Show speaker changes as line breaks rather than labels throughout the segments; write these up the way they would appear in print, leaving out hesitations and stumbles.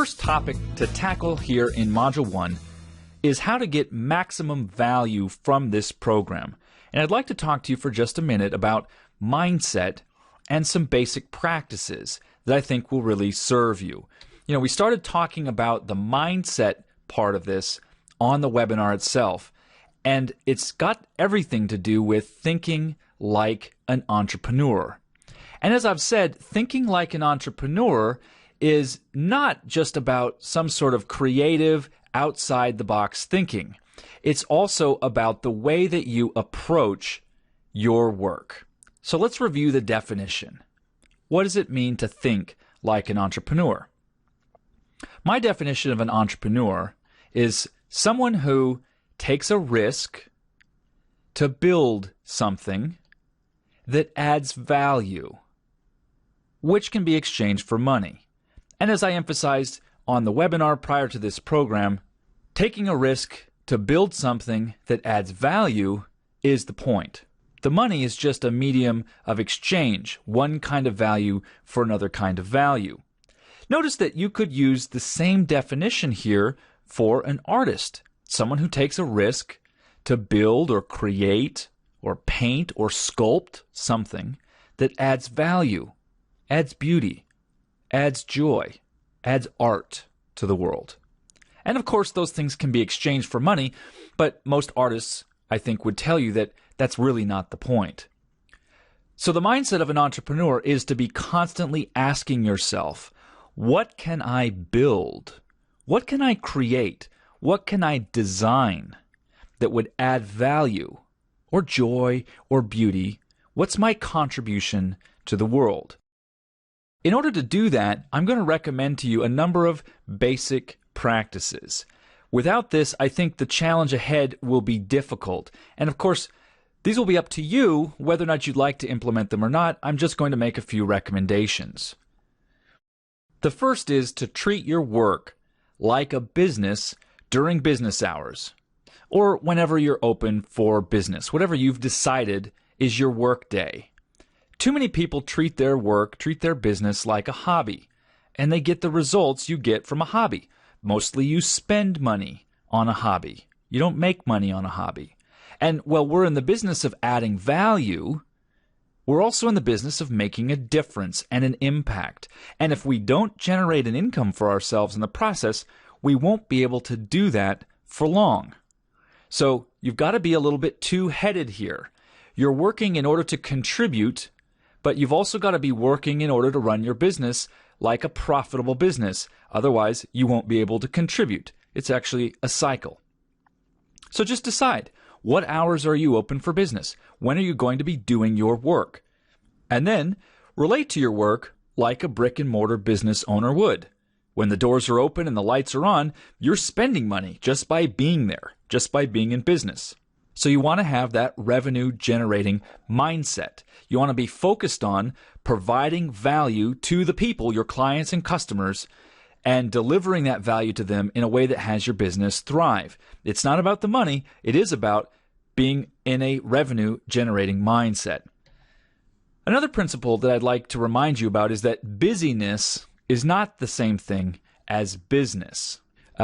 first topic to tackle here in Module 1 is how to get maximum value from this program. And I'd like to talk to you for just a minute about mindset and some basic practices that I think will really serve you. You know, we started talking about the mindset part of this on the webinar itself, and it's got everything to do with thinking like an entrepreneur. And as I've said, thinking like an entrepreneur is not just about some sort of creative, outside-the-box thinking. It's also about the way that you approach your work. So let's review the definition. What does it mean to think like an entrepreneur? My definition of an entrepreneur is someone who takes a risk to build something that adds value, which can be exchanged for money. And as I emphasized on the webinar prior to this program, taking a risk to build something that adds value is the point. The money is just a medium of exchange, one kind of value for another kind of value. Notice that you could use the same definition here for an artist, someone who takes a risk to build or create or paint or sculpt something that adds value, adds beauty, adds joy, adds art to the world. And of course, those things can be exchanged for money, but most artists, I think, would tell you that that's really not the point. So the mindset of an entrepreneur is to be constantly asking yourself, what can I build? What can I create? What can I design that would add value or joy or beauty? What's my contribution to the world? In order to do that, I'm going to recommend to you a number of basic practices. Without this, I think the challenge ahead will be difficult. And of course, these will be up to you whether or not you'd like to implement them or not. I'm just going to make a few recommendations. The first is to treat your work like a business during business hours, or whenever you're open for business, whatever you've decided is your work day. Too many people treat their work, treat their business like a hobby, and they get the results you get from a hobby. Mostly you spend money on a hobby. You don't make money on a hobby. And while we're in the business of adding value, we're also in the business of making a difference and an impact. And if we don't generate an income for ourselves in the process, we won't be able to do that for long. So you've got to be a little bit two-headed here. You're working in order to contribute, but you've also got to be working in order to run your business like a profitable business. Otherwise, you won't be able to contribute. It's actually a cycle. So just decide, what hours are you open for business? When are you going to be doing your work? And then relate to your work like a brick and mortar business owner would. When the doors are open and the lights are on, you're spending money just by being there, just by being in business. So you want to have that revenue-generating mindset. You want to be focused on providing value to the people, your clients and customers, and delivering that value to them in a way that has your business thrive. It's not about the money. It is about being in a revenue-generating mindset. Another principle that I'd like to remind you about is that busyness is not the same thing as business.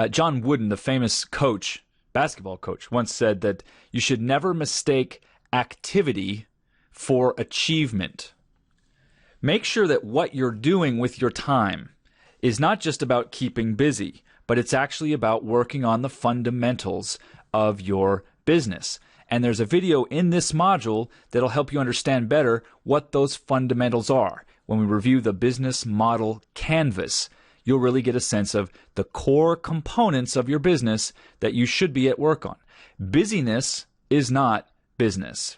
John Wooden, the famous coach, basketball coach, once said that you should never mistake activity for achievement. Make sure that what you're doing with your time is not just about keeping busy, but it's actually about working on the fundamentals of your business. And there's a video in this module that'll help you understand better what those fundamentals are. When we review the business model canvas, you'll really get a sense of the core components of your business that you should be at work on. Busyness is not business.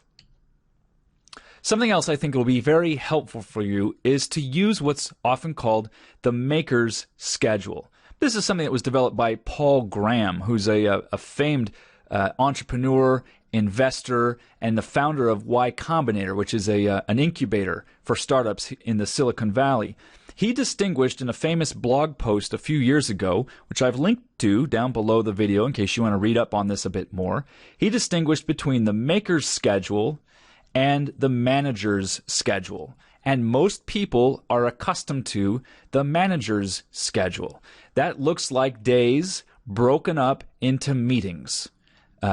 Something else I think will be very helpful for you is to use what's often called the maker's schedule. This is something that was developed by Paul Graham, who's a famed entrepreneur, investor, and the founder of Y Combinator, which is an incubator for startups in the Silicon Valley. He distinguished in a famous blog post a few years ago, which I've linked to down below the video in case you want to read up on this a bit more. He distinguished between the maker's schedule and the manager's schedule. And most people are accustomed to the manager's schedule. That looks like days broken up into meetings.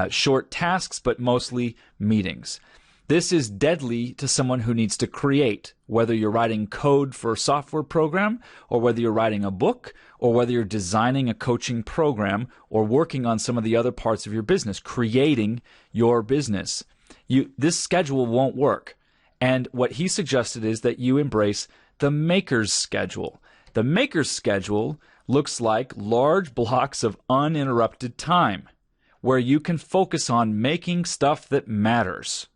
Short tasks, but mostly meetings. This is deadly to someone who needs to create, whether you're writing code for a software program, or whether you're writing a book, or whether you're designing a coaching program, or working on some of the other parts of your business, creating your business. This schedule won't work. And what he suggested is that you embrace the maker's schedule. The maker's schedule looks like large blocks of uninterrupted time where you can focus on making stuff that matters.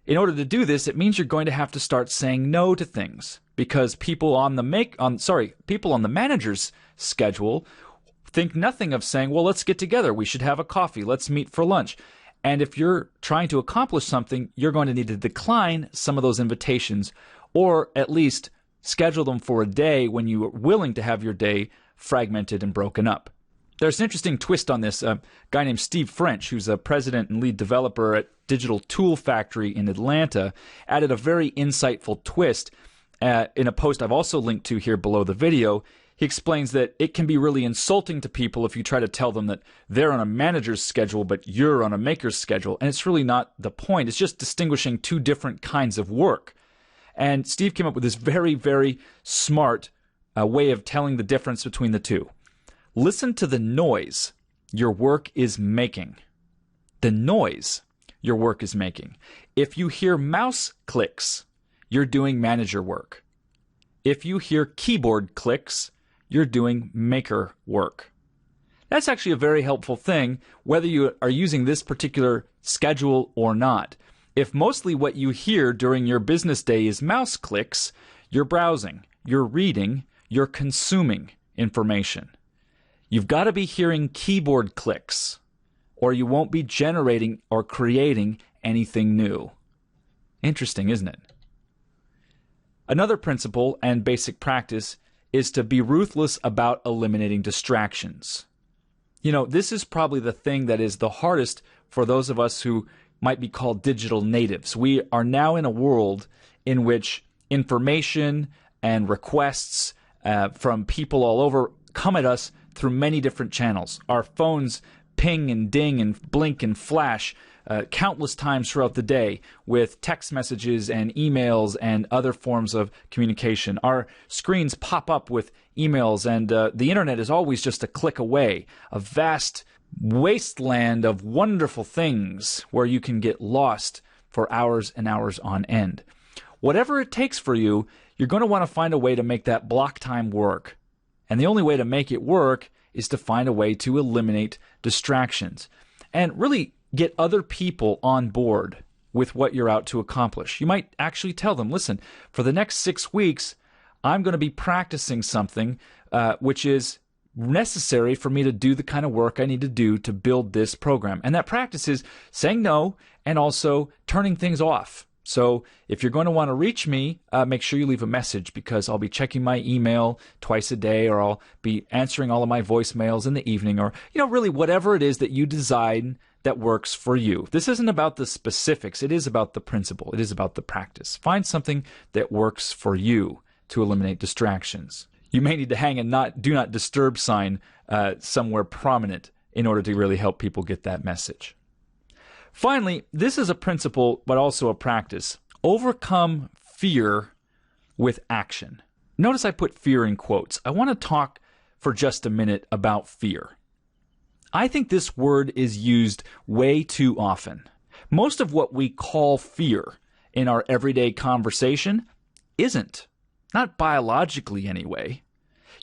In order to do this, it means you're going to have to start saying no to things, because people on the manager's schedule think nothing of saying, well, let's get together. We should have a coffee. Let's meet for lunch. And if you're trying to accomplish something, you're going to need to decline some of those invitations, or at least schedule them for a day when you are willing to have your day fragmented and broken up. There's an interesting twist on this. A guy named Steve French, who's a president and lead developer at Digital Tool Factory in Atlanta, added a very insightful twist in a post I've also linked to here below the video. He explains that it can be really insulting to people if you try to tell them that they're on a manager's schedule, but you're on a maker's schedule. And it's really not the point. It's just distinguishing two different kinds of work. And Steve came up with this very, very smart way of telling the difference between the two. Listen to the noise your work is making. The noise your work is making. If you hear mouse clicks, you're doing manager work. If you hear keyboard clicks, you're doing maker work. That's actually a very helpful thing, whether you are using this particular schedule or not. If mostly what you hear during your business day is mouse clicks, you're browsing, you're reading, you're consuming information. You've got to be hearing keyboard clicks, or you won't be generating or creating anything new. Interesting, isn't it? Another principle and basic practice is to be ruthless about eliminating distractions. You know, this is probably the thing that is the hardest for those of us who might be called digital natives. We are now in a world in which information and requests from people all over come at us through many different channels. Our phones ping and ding and blink and flash countless times throughout the day with text messages and emails and other forms of communication. Our screens pop up with emails, and the internet is always just a click away, a vast wasteland of wonderful things where you can get lost for hours and hours on end. Whatever it takes for you, you're going to want to find a way to make that block time work. And the only way to make it work is to find a way to eliminate distractions and really get other people on board with what you're out to accomplish. You might actually tell them, listen, for the next 6 weeks, I'm going to be practicing something which is necessary for me to do the kind of work I need to do to build this program. And that practice is saying no and also turning things off. So if you're going to want to reach me, make sure you leave a message, because I'll be checking my email twice a day, or I'll be answering all of my voicemails in the evening, or, really whatever it is that you design that works for you. This isn't about the specifics. It is about the principle. It is about the practice. Find something that works for you to eliminate distractions. You may need to hang a do not disturb sign somewhere prominent in order to really help people get that message. Finally, this is a principle, but also a practice. Overcome fear with action. Notice I put fear in quotes. I want to talk for just a minute about fear. I think this word is used way too often. Most of what we call fear in our everyday conversation isn't. Not biologically anyway.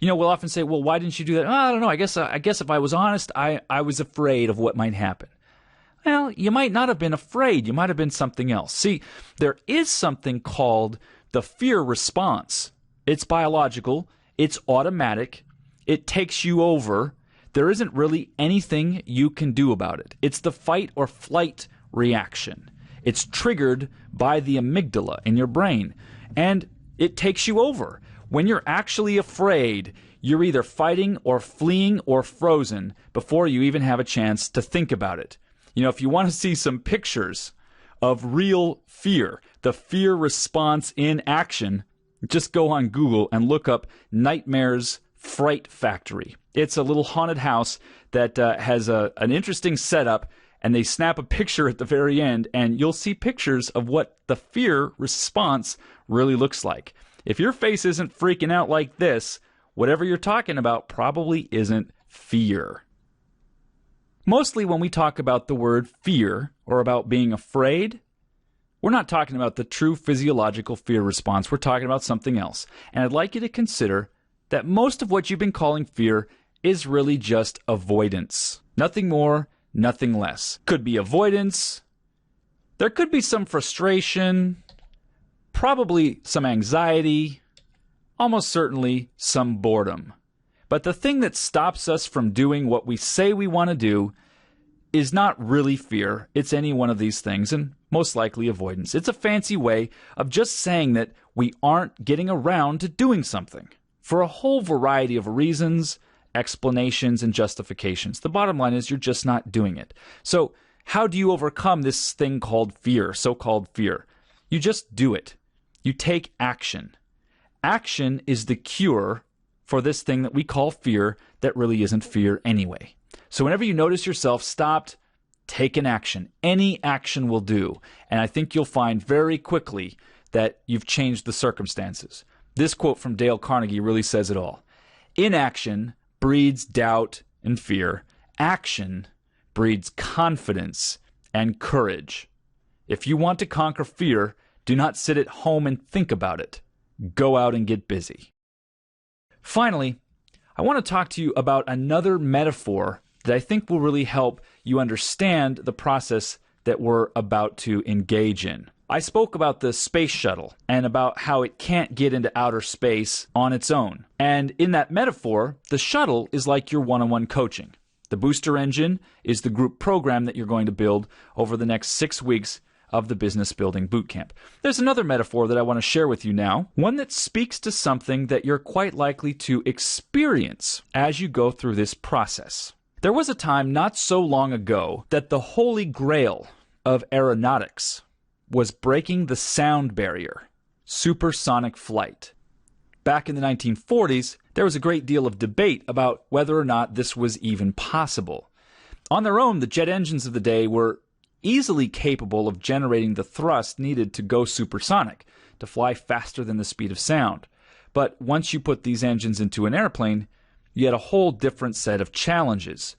We'll often say, well, why didn't you do that? Oh, I don't know. I guess if I was honest, I was afraid of what might happen. Well, you might not have been afraid. You might have been something else. See, there is something called the fear response. It's biological. It's automatic. It takes you over. There isn't really anything you can do about it. It's the fight or flight reaction. It's triggered by the amygdala in your brain, and it takes you over. When you're actually afraid, you're either fighting or fleeing or frozen before you even have a chance to think about it. If you want to see some pictures of real fear, the fear response in action, just go on Google and look up Nightmare's Fright Factory. It's a little haunted house that has an interesting setup, and they snap a picture at the very end, and you'll see pictures of what the fear response really looks like. If your face isn't freaking out like this, whatever you're talking about probably isn't fear. Mostly when we talk about the word fear or about being afraid, we're not talking about the true physiological fear response. We're talking about something else. And I'd like you to consider that most of what you've been calling fear is really just avoidance. Nothing more, nothing less. Could be avoidance. There could be some frustration, probably some anxiety, almost certainly some boredom. But the thing that stops us from doing what we say we want to do is not really fear. It's any one of these things, and most likely avoidance. It's a fancy way of just saying that we aren't getting around to doing something for a whole variety of reasons, explanations, and justifications. The bottom line is you're just not doing it. So how do you overcome this thing called fear, so-called fear? You just do it. You take action. Action is the cure for this thing that we call fear that really isn't fear anyway. So whenever you notice yourself stopped, take an action. Any action will do. And I think you'll find very quickly that you've changed the circumstances. This quote from Dale Carnegie really says it all. Inaction breeds doubt and fear. Action breeds confidence and courage. If you want to conquer fear, do not sit at home and think about it. Go out and get busy. Finally, I want to talk to you about another metaphor that I think will really help you understand the process that we're about to engage in. I spoke about the space shuttle and about how it can't get into outer space on its own. And in that metaphor, the shuttle is like your one-on-one coaching. The booster engine is the group program that you're going to build over the next 6 weeks of the Business Building Bootcamp. There's another metaphor that I want to share with you now, one that speaks to something that you're quite likely to experience as you go through this process. There was a time not so long ago that the holy grail of aeronautics was breaking the sound barrier, supersonic flight. Back in the 1940s, there was a great deal of debate about whether or not this was even possible. On their own, the jet engines of the day were easily capable of generating the thrust needed to go supersonic, to fly faster than the speed of sound. But once you put these engines into an airplane, you had a whole different set of challenges.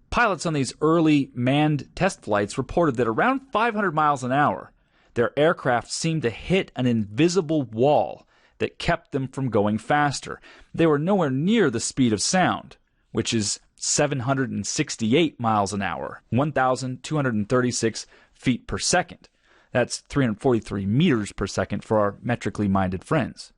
Pilots on these early manned test flights reported that around 500 miles an hour, their aircraft seemed to hit an invisible wall that kept them from going faster. They were nowhere near the speed of sound, which is 768 miles an hour, 1,236 feet per second. That's 343 meters per second for our metrically minded friends.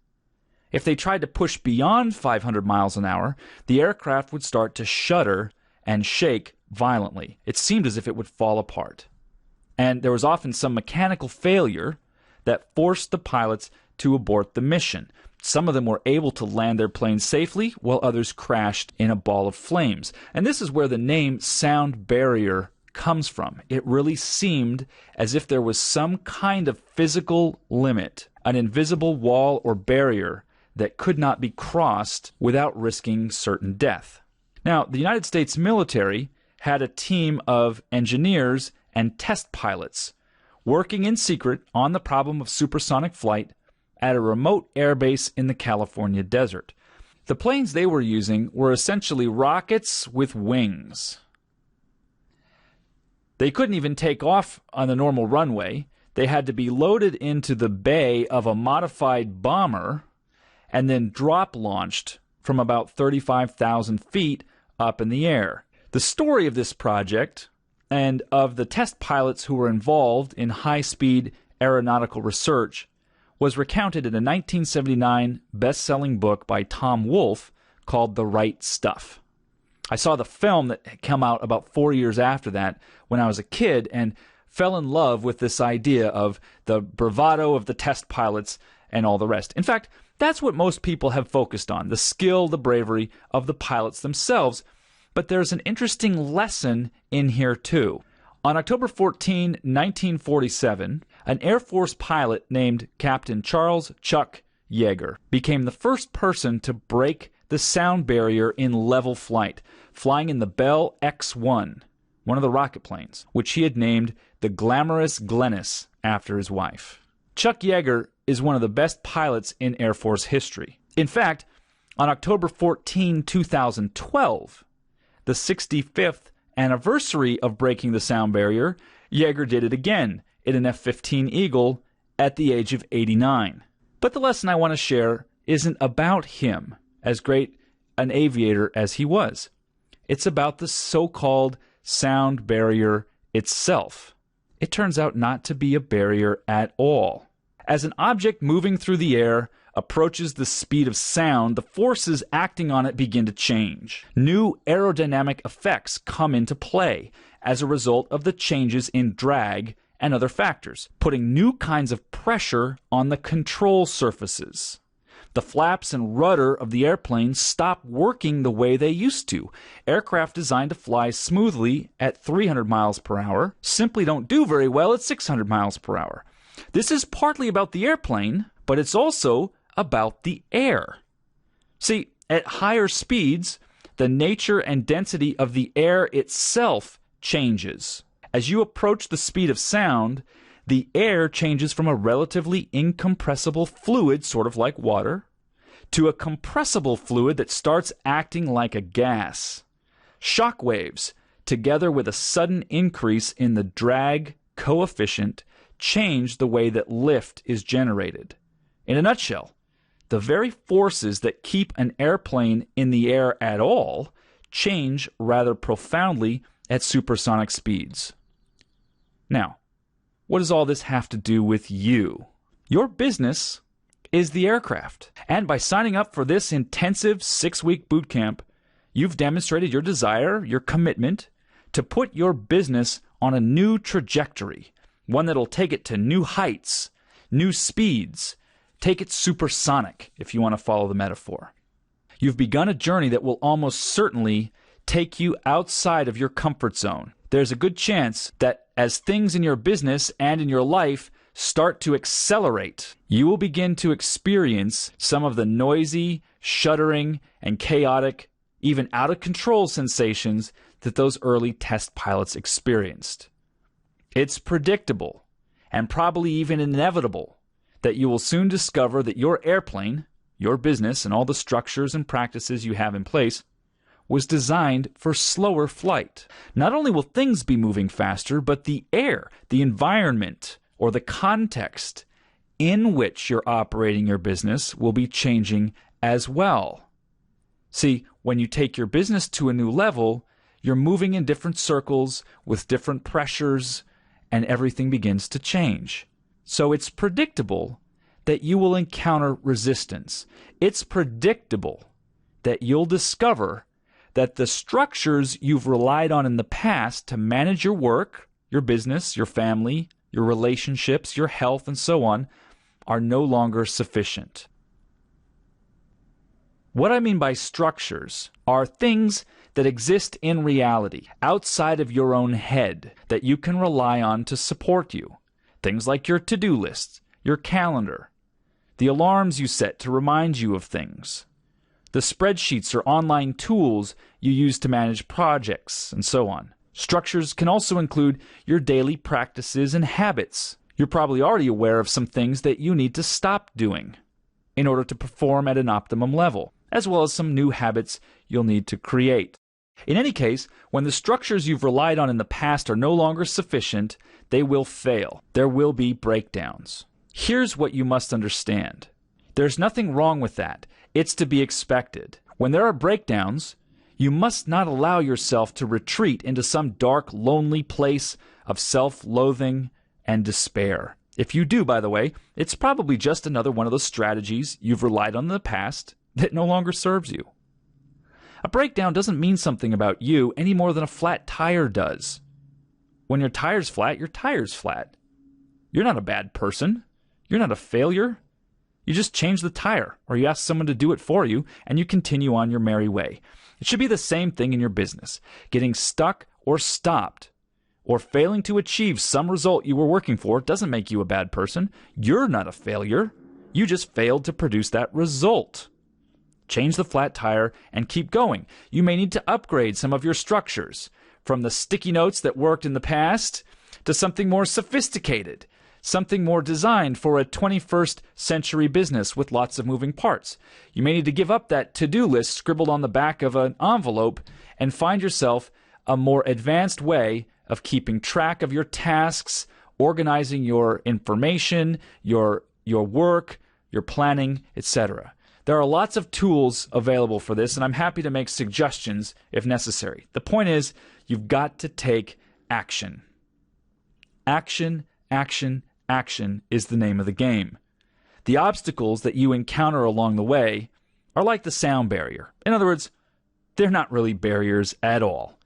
If they tried to push beyond 500 miles an hour, the aircraft would start to shudder and shake violently. It seemed as if it would fall apart. And there was often some mechanical failure that forced the pilots to abort the mission. Some of them were able to land their planes safely, while others crashed in a ball of flames. And this is where the name sound barrier comes from. It really seemed as if there was some kind of physical limit, an invisible wall or barrier that could not be crossed without risking certain death. Now, the United States military had a team of engineers and test pilots working in secret on the problem of supersonic flight at a remote airbase in the California desert. The planes they were using were essentially rockets with wings. They couldn't even take off on the normal runway. They had to be loaded into the bay of a modified bomber and then drop launched from about 35,000 feet up in the air. The story of this project and of the test pilots who were involved in high-speed aeronautical research was recounted in a 1979 best-selling book by Tom Wolfe called The Right Stuff. I saw the film that came out about 4 years after that when I was a kid and fell in love with this idea of the bravado of the test pilots and all the rest. In fact, that's what most people have focused on, the skill, the bravery of the pilots themselves. But there's an interesting lesson in here too. On October 14, 1947, an Air Force pilot named Captain Charles Chuck Yeager became the first person to break the sound barrier in level flight, flying in the Bell X-1, one of the rocket planes, which he had named the Glamorous Glennis after his wife. Chuck Yeager is one of the best pilots in Air Force history. In fact, on October 14, 2012, the 65th anniversary of breaking the sound barrier, Yeager did it again in an F-15 Eagle at the age of 89. But the lesson I want to share isn't about him, as great an aviator as he was. It's about the so-called sound barrier itself. It turns out not to be a barrier at all. As an object moving through the air approaches the speed of sound, the forces acting on it begin to change. New aerodynamic effects come into play as a result of the changes in drag and other factors, putting new kinds of pressure on the control surfaces. The flaps and rudder of the airplane stop working the way they used to. Aircraft designed to fly smoothly at 300 miles per hour simply don't do very well at 600 miles per hour. This is partly about the airplane, but it's also about the air. See, at higher speeds, the nature and density of the air itself changes. As you approach the speed of sound, the air changes from a relatively incompressible fluid, sort of like water, to a compressible fluid that starts acting like a gas. Shock waves, together with a sudden increase in the drag coefficient, change the way that lift is generated. In a nutshell, the very forces that keep an airplane in the air at all change rather profoundly at supersonic speeds. Now, what does all this have to do with you? Your business is the aircraft. And by signing up for this intensive 6-week boot camp, you've demonstrated your desire, your commitment to put your business on a new trajectory, one that'll take it to new heights, new speeds, take it supersonic, if you want to follow the metaphor. You've begun a journey that will almost certainly take you outside of your comfort zone. There's a good chance that as things in your business and in your life start to accelerate, you will begin to experience some of the noisy, shuddering, and chaotic, even out-of-control sensations that those early test pilots experienced. It's predictable, and probably even inevitable, that you will soon discover that your airplane, your business, and all the structures and practices you have in place was designed for slower flight. Not only will things be moving faster, but the air, the environment, or the context in which you're operating your business will be changing as well. See, when you take your business to a new level, you're moving in different circles with different pressures, and everything begins to change. So it's predictable that you will encounter resistance. It's predictable that you'll discover that the structures you've relied on in the past to manage your work, your business, your family, your relationships, your health, and so on, are no longer sufficient. What I mean by structures are things that exist in reality, outside of your own head, that you can rely on to support you. Things like your to-do list, your calendar, the alarms you set to remind you of things, the spreadsheets or online tools you use to manage projects, and so on. Structures can also include your daily practices and habits. You're probably already aware of some things that you need to stop doing in order to perform at an optimum level, as well as some new habits you'll need to create. In any case, when the structures you've relied on in the past are no longer sufficient, they will fail. There will be breakdowns. Here's what you must understand. There's nothing wrong with that. It's to be expected. When there are breakdowns, you must not allow yourself to retreat into some dark, lonely place of self-loathing and despair. If you do, by the way, it's probably just another one of those strategies you've relied on in the past that no longer serves you. A breakdown doesn't mean something about you any more than a flat tire does. When your tire's flat, your tire's flat. You're not a bad person. You're not a failure. You just change the tire, or you ask someone to do it for you, and you continue on your merry way. It should be the same thing in your business. Getting stuck or stopped or failing to achieve some result you were working for doesn't make you a bad person. You're not a failure. You just failed to produce that result. Change the flat tire and keep going. You may need to upgrade some of your structures, from the sticky notes that worked in the past to something more sophisticated, something more designed for a 21st century business with lots of moving parts. You may need to give up that to-do list scribbled on the back of an envelope and find yourself a more advanced way of keeping track of your tasks, organizing your information, your work, your planning, etc. There are lots of tools available for this, and I'm happy to make suggestions if necessary. The point is, you've got to take action. Action, action, action is the name of the game. The obstacles that you encounter along the way are like the sound barrier. In other words, they're not really barriers at all.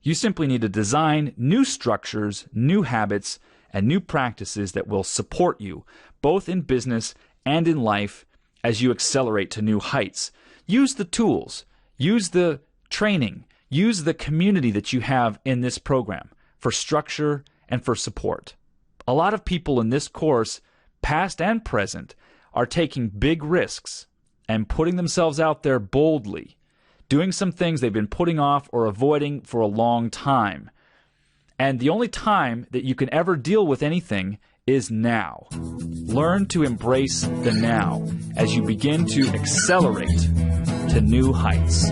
You simply need to design new structures, new habits, and new practices that will support you, both in business and in life, as you accelerate to new heights. Use the tools, use the training, use the community that you have in this program for structure and for support. A lot of people in this course, past and present, are taking big risks and putting themselves out there boldly, doing some things they've been putting off or avoiding for a long time. And the only time that you can ever deal with anything is now. Learn to embrace the now as you begin to accelerate to new heights.